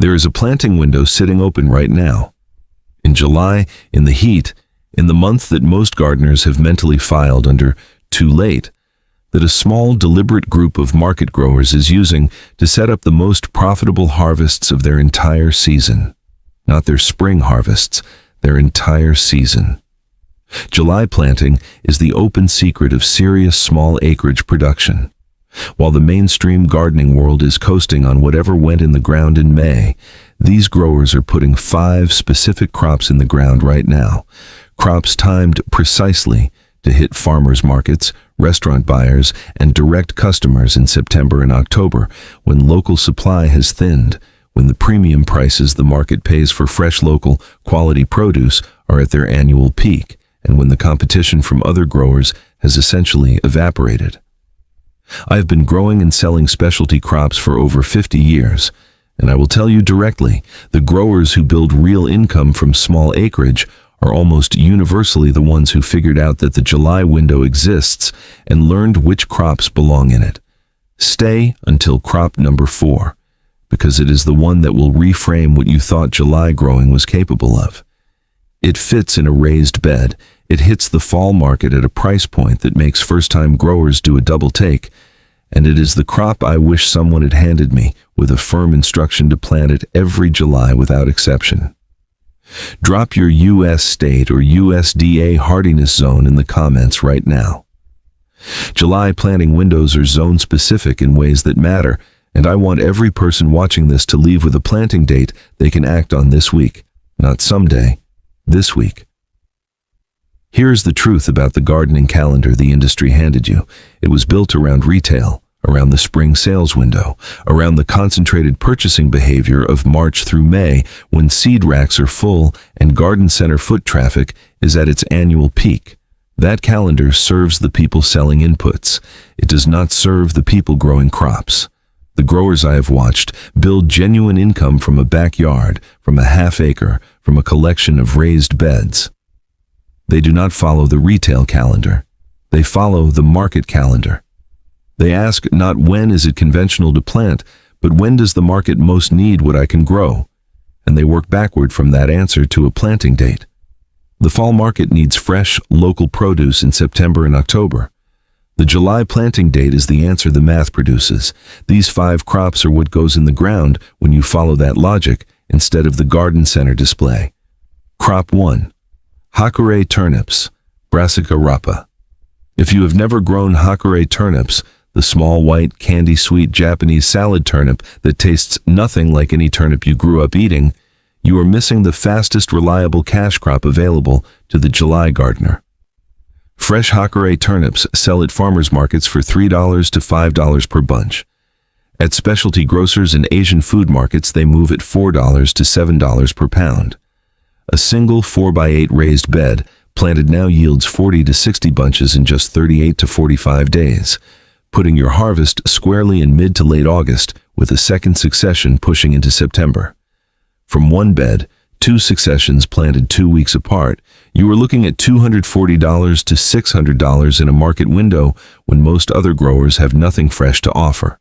There is a planting window sitting open right now. In July, in the heat, in the month that most gardeners have mentally filed under too late, that a small, deliberate group of market growers is using to set up the most profitable harvests of their entire season. Not their spring harvests, their entire season. July planting is the open secret of serious small acreage production. While the mainstream gardening world is coasting on whatever went in the ground in May, these growers are putting 5 specific crops in the ground right now. Crops timed precisely to hit farmers markets, restaurant buyers, and direct customers in September and October, when local supply has thinned, when the premium prices the market pays for fresh local quality produce are at their annual peak, and when the competition from other growers has essentially evaporated. I have been growing and selling specialty crops for over 50 years, and I will tell you directly, the growers who build real income from small acreage are almost universally the ones who figured out that the July window exists and learned which crops belong in it. Stay until crop number 4, because it is the one that will reframe what you thought July growing was capable of. It fits in a raised bed. It hits the fall market at a price point that makes first-time growers do a double take, and it is the crop I wish someone had handed me with a firm instruction to plant it every July without exception. Drop your U.S. state or USDA hardiness zone in the comments right now. July planting windows are zone-specific in ways that matter, and I want every person watching this to leave with a planting date they can act on this week, not someday, this week. Here's the truth about the gardening calendar the industry handed you. It was built around retail, around the spring sales window, around the concentrated purchasing behavior of March through May, when seed racks are full and garden center foot traffic is at its annual peak. That calendar serves the people selling inputs. It does not serve the people growing crops. The growers I have watched build genuine income from a backyard, from a half acre, from a collection of raised beds. They do not follow the retail calendar. They follow the market calendar. They ask not when is it conventional to plant, but when does the market most need what I can grow? And they work backward from that answer to a planting date. The fall market needs fresh, local produce in September and October. The July planting date is the answer the math produces. These 5 crops are what goes in the ground when you follow that logic instead of the garden center display. Crop 1. Hakurei turnips, Brassica rapa. If you have never grown Hakurei turnips, the small white candy-sweet Japanese salad turnip that tastes nothing like any turnip you grew up eating, you are missing the fastest reliable cash crop available to the July gardener. Fresh Hakurei turnips sell at farmers markets for $3 to $5 per bunch. At specialty grocers and Asian food markets, they move at $4 to $7 per pound. A single 4x8 raised bed planted now yields 40 to 60 bunches in just 38 to 45 days, putting your harvest squarely in mid to late August with a second succession pushing into September. From one bed, 2 successions planted 2 weeks apart, you are looking at $240 to $600 in a market window when most other growers have nothing fresh to offer.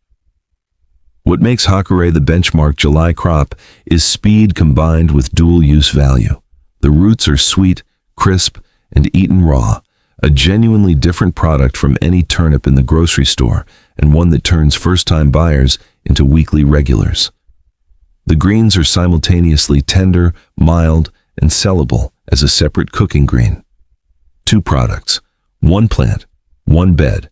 What makes Hakurei the benchmark July crop is speed combined with dual-use value. The roots are sweet, crisp, and eaten raw, a genuinely different product from any turnip in the grocery store, and one that turns first-time buyers into weekly regulars. The greens are simultaneously tender, mild, and sellable as a separate cooking green. 2 products, 1 plant, 1 bed.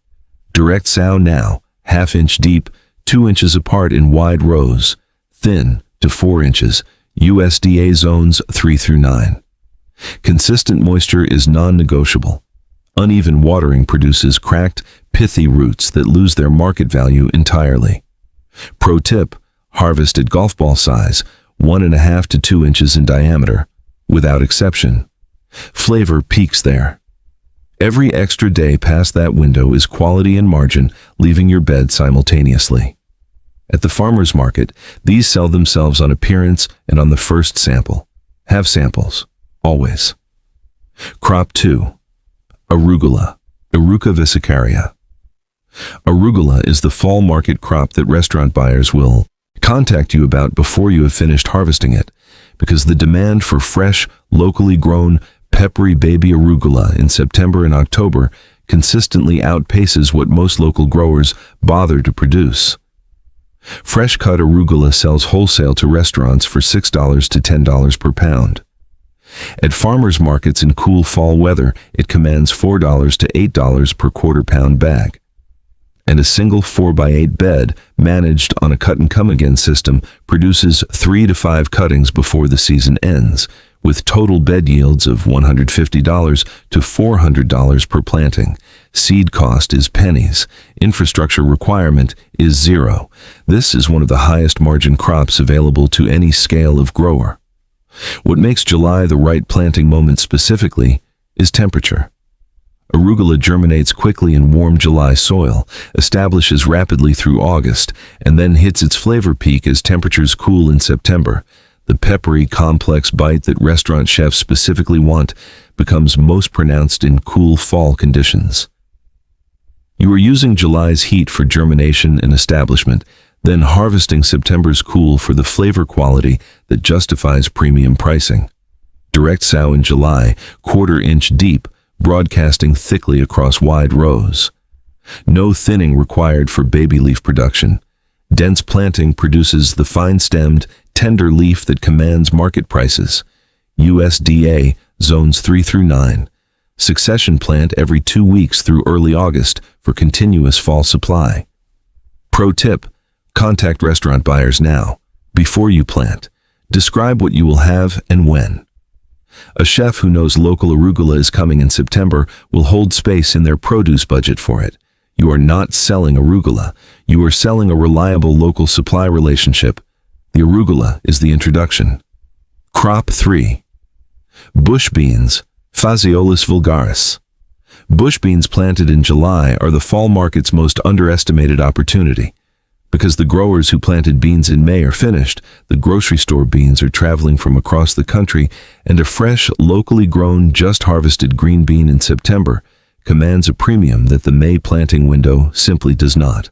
Direct sow now, ½ deep, 2 inches apart in wide rows, thin to 4 inches, USDA zones 3 through 9. Consistent moisture is non-negotiable. Uneven watering produces cracked, pithy roots that lose their market value entirely. Pro tip, harvest at golf ball size, 1½ to 2 inches in diameter, without exception. Flavor peaks there. Every extra day past that window is quality and margin, leaving your bed simultaneously. At the farmer's market, these sell themselves on appearance and on the first sample. Have samples, always. Crop 2. Arugula, Eruca vesicaria. Arugula is the fall market crop that restaurant buyers will contact you about before you have finished harvesting it, because the demand for fresh, locally grown, peppery baby arugula in September and October consistently outpaces what most local growers bother to produce. Fresh-cut arugula sells wholesale to restaurants for $6 to $10 per pound. At farmers markets in cool fall weather, it commands $4 to $8 per quarter-pound bag. And a single 4x8 bed, managed on a cut-and-come-again system, produces 3 to 5 cuttings before the season ends, with total bed yields of $150 to $400 per planting. Seed cost is pennies. Infrastructure requirement is zero. This is one of the highest margin crops available to any scale of grower. What makes July the right planting moment specifically is temperature. Arugula germinates quickly in warm July soil, establishes rapidly through August, and then hits its flavor peak as temperatures cool in September. The peppery, complex bite that restaurant chefs specifically want becomes most pronounced in cool fall conditions. You are using July's heat for germination and establishment, then harvesting September's cool for the flavor quality that justifies premium pricing. Direct sow in July, quarter-inch deep, broadcasting thickly across wide rows. No thinning required for baby leaf production. Dense planting produces the fine-stemmed, tender leaf that commands market prices. USDA, zones 3 through 9. Succession plant every 2 weeks through early August for continuous fall supply. Pro tip: contact restaurant buyers now, before you plant. Describe what you will have and when. A chef who knows local arugula is coming in September will hold space in their produce budget for it. You are not selling arugula. You are selling a reliable local supply relationship. The arugula is the introduction. Crop 3. Bush beans, Phaseolus vulgaris. Bush beans planted in July are the fall market's most underestimated opportunity. Because the growers who planted beans in May are finished, the grocery store beans are traveling from across the country, and a fresh, locally grown, just harvested green bean in September commands a premium that the May planting window simply does not.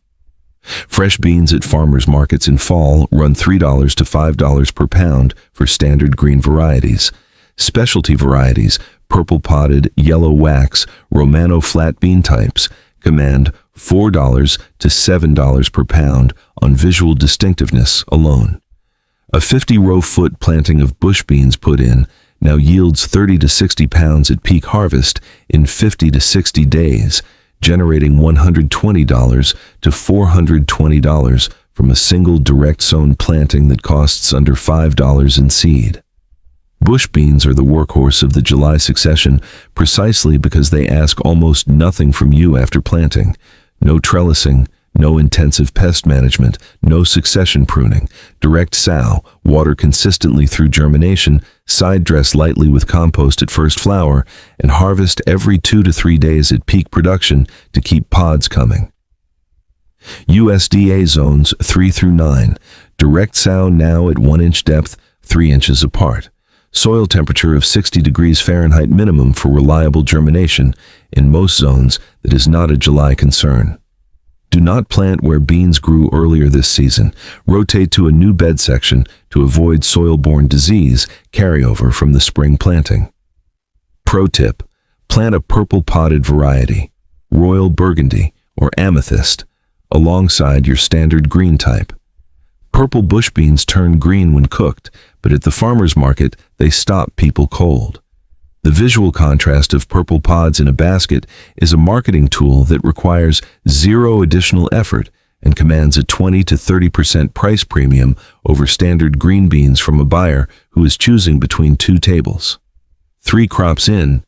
Fresh beans at farmers markets in fall run $3 to $5 per pound for standard green varieties. Specialty varieties, purple potted, yellow wax, Romano flat bean types, command $4 to $7 per pound on visual distinctiveness alone. A 50-row-foot planting of bush beans put in now yields 30 to 60 pounds at peak harvest in 50 to 60 days, generating $120 to $420 from a single direct-sown planting that costs under $5 in seed. Bush beans are the workhorse of the July succession precisely because they ask almost nothing from you after planting. No trellising, no intensive pest management, no succession pruning, direct sow, water consistently through germination, side dress lightly with compost at first flower, and harvest every 2 to 3 days at peak production to keep pods coming. USDA zones 3 through 9, direct sow now at 1-inch depth, 3 inches apart. Soil temperature of 60 degrees Fahrenheit minimum for reliable germination. In most zones, that is not a July concern. Do not plant where beans grew earlier this season. Rotate to a new bed section to avoid soil-borne disease carryover from the spring planting. Pro tip: plant a purple potted variety, Royal Burgundy or Amethyst, alongside your standard green type. Purple bush beans turn green when cooked, but at the farmer's market, they stop people cold. The visual contrast of purple pods in a basket is a marketing tool that requires zero additional effort and commands a 20 to 30% price premium over standard green beans from a buyer who is choosing between 2 tables. 3 crops in,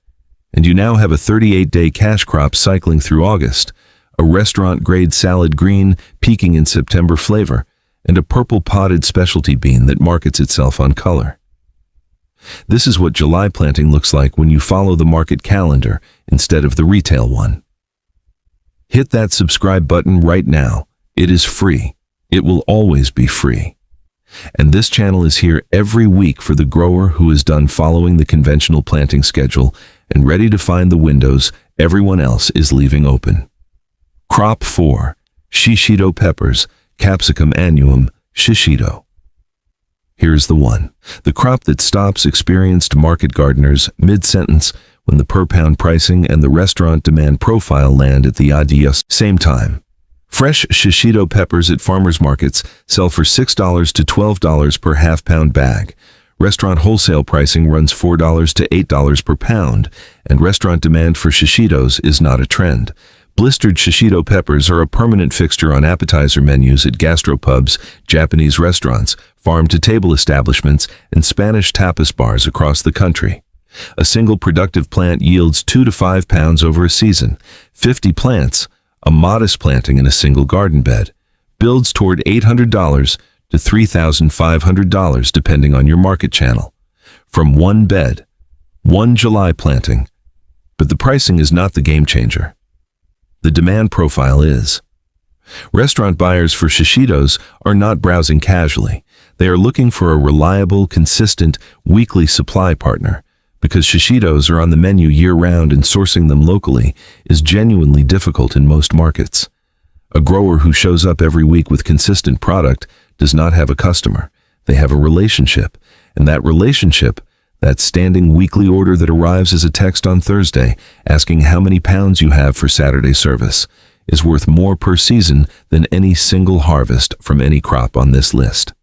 and you now have a 38-day cash crop cycling through August, a restaurant-grade salad green peaking in September flavor, and a purple potted specialty bean that markets itself on color. This is what July planting looks like when you follow the market calendar instead of the retail one. Hit that subscribe button right now. It is free. It will always be free. And this channel is here every week for the grower who is done following the conventional planting schedule and ready to find the windows everyone else is leaving open. Crop 4, Shishito peppers, Capsicum annuum, shishito. Here's the one. The crop that stops experienced market gardeners mid-sentence when the per-pound pricing and the restaurant demand profile land at the ideal same time. Fresh shishito peppers at farmers markets sell for $6 to $12 per half-pound bag. Restaurant wholesale pricing runs $4 to $8 per pound, and restaurant demand for shishitos is not a trend. Blistered shishito peppers are a permanent fixture on appetizer menus at gastropubs, Japanese restaurants, farm-to-table establishments, and Spanish tapas bars across the country. A single productive plant yields 2 to 5 pounds over a season. 50 plants, a modest planting in a single garden bed, builds toward $800 to $3,500 depending on your market channel. From one bed, one July planting. But the pricing is not the game changer. The demand profile is. Restaurant buyers for shishitos are not browsing casually. They are looking for a reliable, consistent, weekly supply partner, because shishitos are on the menu year-round and sourcing them locally is genuinely difficult in most markets. A grower who shows up every week with consistent product does not have a customer. They have a relationship, and that relationship, that standing weekly order that arrives as a text on Thursday asking how many pounds you have for Saturday service, is worth more per season than any single harvest from any crop on this list.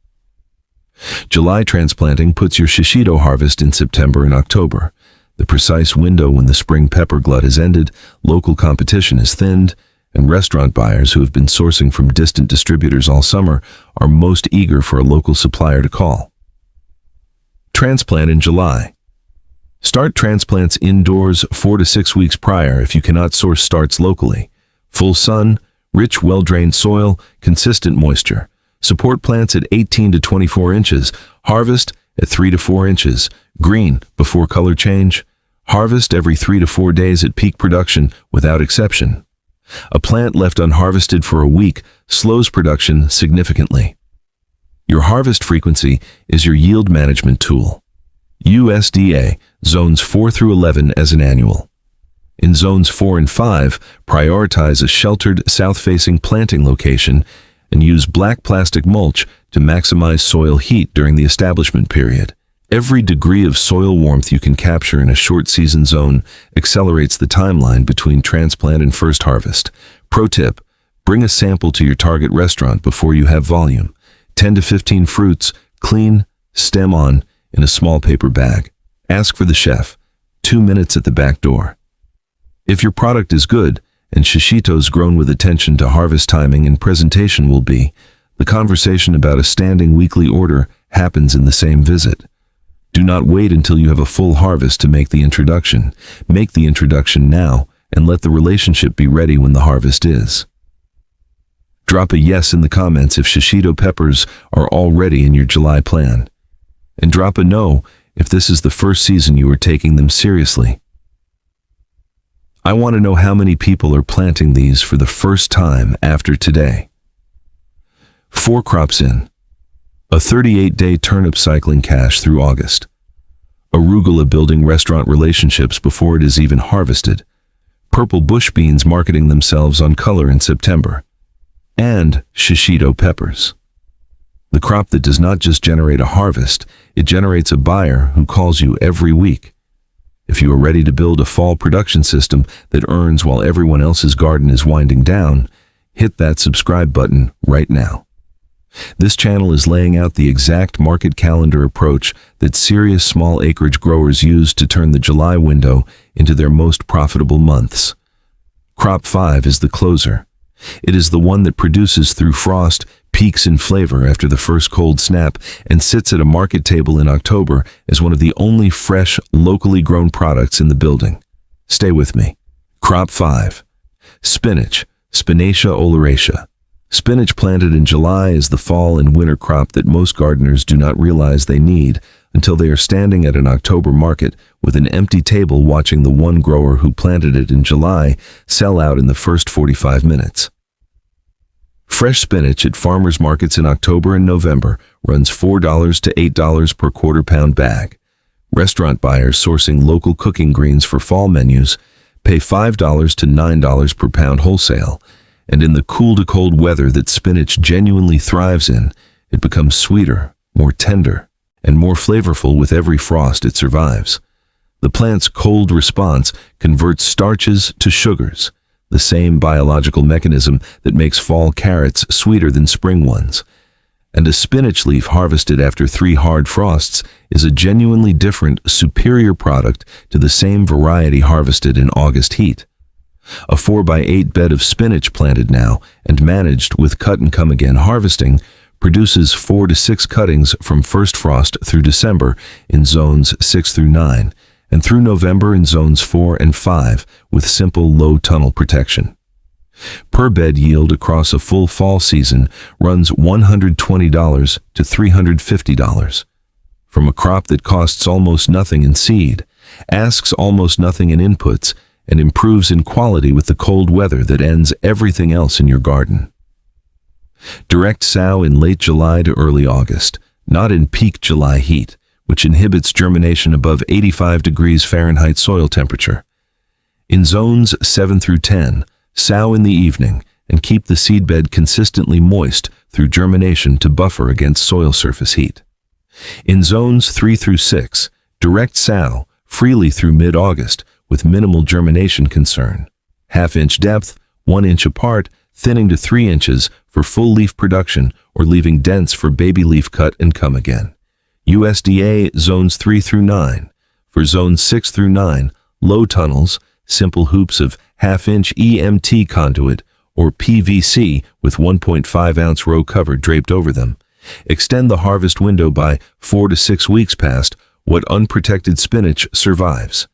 July transplanting puts your shishito harvest in September and October. The precise window when the spring pepper glut has ended, local competition is thinned, and restaurant buyers who have been sourcing from distant distributors all summer are most eager for a local supplier to call. Transplant in July. Start transplants indoors 4 to 6 weeks prior if you cannot source starts locally. Full sun, rich, well-drained soil, consistent moisture. Support plants at 18 to 24 inches. Harvest at 3 to 4 inches. Green before color change. Harvest every 3 to 4 days at peak production without exception. A plant left unharvested for a week slows production significantly. Your harvest frequency is your yield management tool. USDA, Zones 4 through 11 as an annual. In Zones 4 and 5, prioritize a sheltered south-facing planting location and use black plastic mulch to maximize soil heat during the establishment period. Every degree of soil warmth you can capture in a short season zone accelerates the timeline between transplant and first harvest. Pro tip, bring a sample to your target restaurant before you have volume. 10 to 15 fruits, clean, stem on, in a small paper bag. Ask for the chef. 2 minutes at the back door. If your product is good, and shishitos grown with attention to harvest timing and presentation will be, the conversation about a standing weekly order happens in the same visit. Do not wait until you have a full harvest to make the introduction. Make the introduction now, and let the relationship be ready when the harvest is. Drop a yes in the comments if shishito peppers are already in your July plan. And drop a no if this is the first season you are taking them seriously. I want to know how many people are planting these for the first time after today. 4 crops in. A 38-day turnip cycling cash through August. Arugula building restaurant relationships before it is even harvested. Purple bush beans marketing themselves on color in September. And shishito peppers. The crop that does not just generate a harvest, it generates a buyer who calls you every week. If you are ready to build a fall production system that earns while everyone else's garden is winding down, hit that subscribe button right now. This channel is laying out the exact market calendar approach that serious small acreage growers use to turn the July window into their most profitable months. Crop 5 is the closer. It is the one that produces through frost, peaks in flavor after the first cold snap, and sits at a market table in October as one of the only fresh, locally grown products in the building. Stay with me. Crop 5. Spinach, Spinacia oleracea. Spinach planted in July is the fall and winter crop that most gardeners do not realize they need until they are standing at an October market with an empty table watching the one grower who planted it in July sell out in the first 45 minutes. Fresh spinach at farmers markets in October and November runs $4 to $8 per quarter-pound bag. Restaurant buyers sourcing local cooking greens for fall menus pay $5 to $9 per pound wholesale, and in the cool to cold weather that spinach genuinely thrives in, it becomes sweeter, more tender, and more flavorful with every frost it survives. The plant's cold response converts starches to sugars, the same biological mechanism that makes fall carrots sweeter than spring ones. And a spinach leaf harvested after 3 hard frosts is a genuinely different, superior product to the same variety harvested in August heat. A 4x8 bed of spinach planted now and managed with cut-and-come-again harvesting produces 4 to 6 cuttings from first frost through December in zones 6 through 9, and through November in zones 4 and 5 with simple low tunnel protection. Per bed yield across a full fall season runs $120 to $350. From a crop that costs almost nothing in seed, asks almost nothing in inputs, and improves in quality with the cold weather that ends everything else in your garden. Direct sow in late July to early August, not in peak July heat, which inhibits germination above 85 degrees Fahrenheit soil temperature. In zones 7 through 10, sow in the evening and keep the seedbed consistently moist through germination to buffer against soil surface heat. In zones 3 through 6, direct sow freely through mid-August with minimal germination concern. Half-inch depth, 1 inch apart, thinning to 3 inches for full leaf production or leaving dense for baby leaf cut and come again. USDA zones 3 through 9. For zones 6 through 9, low tunnels, simple hoops of half-inch EMT conduit or PVC with 1.5 ounce row cover draped over them. Extend the harvest window by 4 to 6 weeks past what unprotected spinach survives.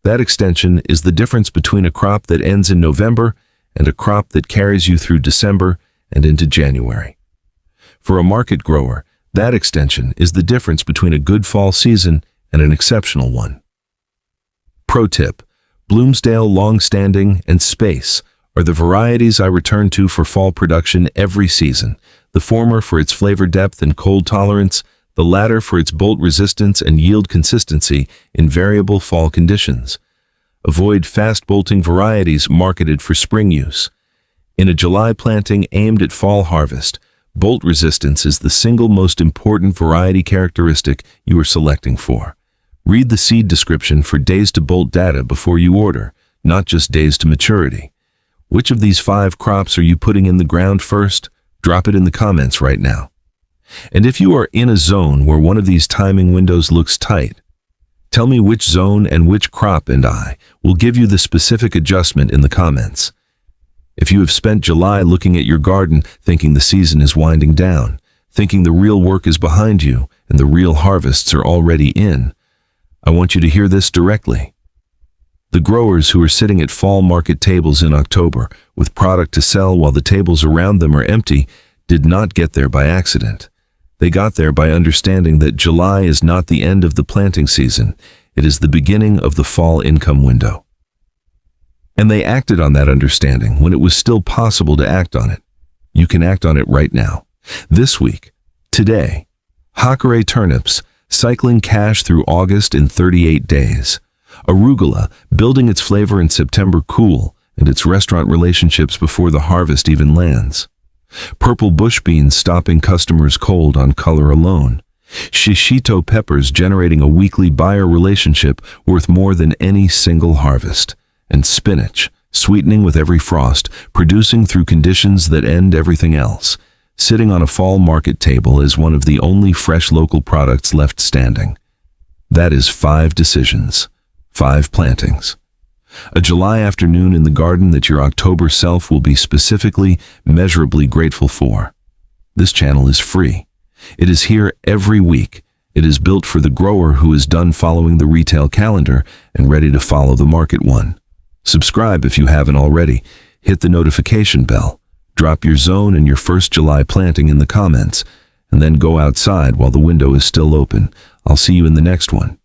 That extension is the difference between a crop that ends in November and a crop that carries you through December and into January. For a market grower, that extension is the difference between a good fall season and an exceptional one. Pro tip: Bloomsdale Longstanding and Space are the varieties I return to for fall production every season, the former for its flavor depth and cold tolerance, the latter for its bolt resistance and yield consistency in variable fall conditions. Avoid fast-bolting varieties marketed for spring use. In a July planting aimed at fall harvest, bolt resistance is the single most important variety characteristic you are selecting for. Read the seed description for days to bolt data before you order, not just days to maturity. Which of these 5 crops are you putting in the ground first? Drop it in the comments right now. And if you are in a zone where one of these timing windows looks tight, tell me which zone and which crop, and I will give you the specific adjustment in the comments. If you have spent July looking at your garden thinking the season is winding down, thinking the real work is behind you and the real harvests are already in, I want you to hear this directly. The growers who are sitting at fall market tables in October with product to sell while the tables around them are empty did not get there by accident. They got there by understanding that July is not the end of the planting season, it is the beginning of the fall income window. And they acted on that understanding when it was still possible to act on it. You can act on it right now. This week, today, Hakurei turnips, cycling cash through August in 38 days. Arugula, building its flavor in September cool and its restaurant relationships before the harvest even lands. Purple bush beans stopping customers cold on color alone. Shishito peppers generating a weekly buyer relationship worth more than any single harvest. And spinach, sweetening with every frost, producing through conditions that end everything else. Sitting on a fall market table is one of the only fresh local products left standing. That is 5 decisions, 5 plantings. A July afternoon in the garden that your October self will be specifically, measurably grateful for. This channel is free. It is here every week. It is built for the grower who is done following the retail calendar and ready to follow the market one. Subscribe if you haven't already. Hit the notification bell. Drop your zone and your first July planting in the comments, and then go outside while the window is still open. I'll see you in the next one.